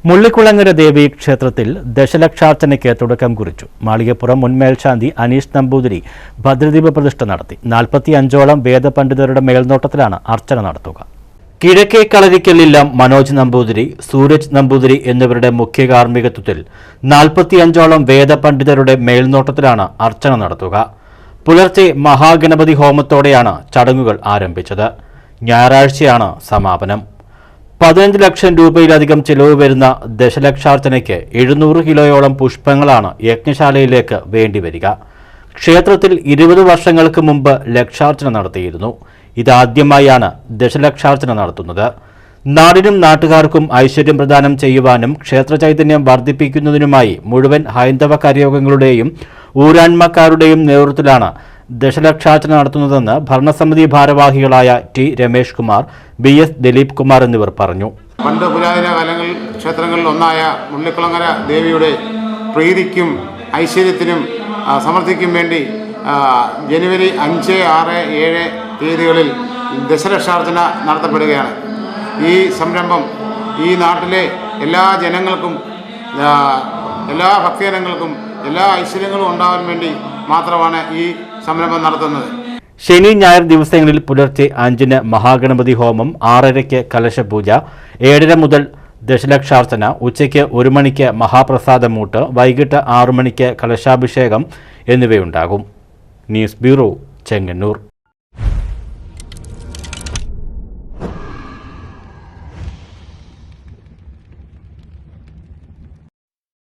മുള്ളിക്കുളങ്ങര ദേവി ക്ഷേത്രത്തിൽ ദശലക്ഷാർച്ചനയ്ക്ക് തുടക്കം കുറിച്ചു. മാളികപ്പുറം മുൻ മേൽശാന്തി അനീഷ് നമ്പൂതിരി ഭദ്രദീപ പ്രതിഷ്ഠ നടത്തി. 45ഓളം വേദപണ്ഡിതരുടെ മേൽനോട്ടത്തിലാണ് അർച്ചന നടത്തുക. കിഴക്കേ കളരിക്കലില്ലം മനോജ് നമ്പൂതിരി, സൂരജ് നമ്പൂതിരി എന്നിവരുടെ മുഖ്യ കാർമ്മികത്വത്തിൽ 45ഓളം വേദപണ്ഡിതരുടെ മേൽനോട്ടത്തിലാണ് അർച്ചന നടത്തുക. പുലർച്ചെ മഹാഗണപതി ഹോമത്തോടെയാണ് ചടങ്ങുകൾ ആരംഭിച്ചത്. ഞായറാഴ്ചയാണ് സമാപനം. 15 ലക്ഷം രൂപയിലധികം ചിലവ് വരുന്ന ദശലക്ഷാർച്ചനയ്ക്ക് 700 കിലോയോളം പുഷ്പങ്ങളാണ് യജ്ഞശാലയിലേക്ക് വേണ്ടിവരിക. ക്ഷേത്രത്തിൽ 20 വർഷങ്ങൾക്ക് മുമ്പ് ലക്ഷാർച്ചന നടത്തിയിരുന്നു. ഇതാദ്യമായാണ് ദശലക്ഷാർച്ചന നടത്തുന്നത്. നാടിനും നാട്ടുകാർക്കും ഐശ്വര്യം പ്രദാനം ചെയ്യുവാനും ക്ഷേത്ര ചൈതന്യം വർദ്ധിപ്പിക്കുന്നതിനുമായി മുഴുവൻ ഹൈന്ദവ കരയോഗങ്ങളുടെയും ഊരാൺമക്കാരുടെയും നേതൃത്വത്തിലാണ് ദശലക്ഷാർച്ചന നടത്തുന്നതെന്ന് ഭരണസമിതി ഭാരവാഹികളായ ടി രമേഷ് കുമാർ, BS ദിലീപ് കുമാർ എന്നിവർ പറഞ്ഞു. പണ്ട് പുരാതന കാലങ്ങളിൽ ക്ഷേത്രങ്ങളിൽ ഒന്നായ മുള്ളിക്കുളങ്ങര ദേവിയുടെ പ്രീതിക്കും ഐശ്വര്യത്തിനും സമൃദ്ധിക്കും വേണ്ടി ജനുവരി 5, 6, 7 തീയതികളിൽ ദശലക്ഷാർച്ചന നടത്തപ്പെടുകയാണ്. ഈ സംരംഭം ഈ നാട്ടിലെ എല്ലാ ജനങ്ങൾക്കും, എല്ലാ ഭക്തജനങ്ങൾക്കും എല്ലാ ഐശ്വര്യങ്ങളും ഉണ്ടാവാൻ വേണ്ടി മാത്രമാണ് ഈ സംരംഭം നടത്തുന്നത്. ശനി, ഞായർ ദിവസങ്ങളിൽ പുലർച്ചെ 5-ന് മഹാഗണപതി ഹോമം, 6:30-ക്ക് കലശപൂജ, 7:30 മുതൽ ദശലക്ഷാർച്ചന, ഉച്ചയ്ക്ക് 1 മണിക്ക് മഹാപ്രസാദമൂട്ട്, വൈകിട്ട് 6 മണിക്ക് കലശാഭിഷേകം എന്നിവയുണ്ടാകും. News bureau, Chengannur.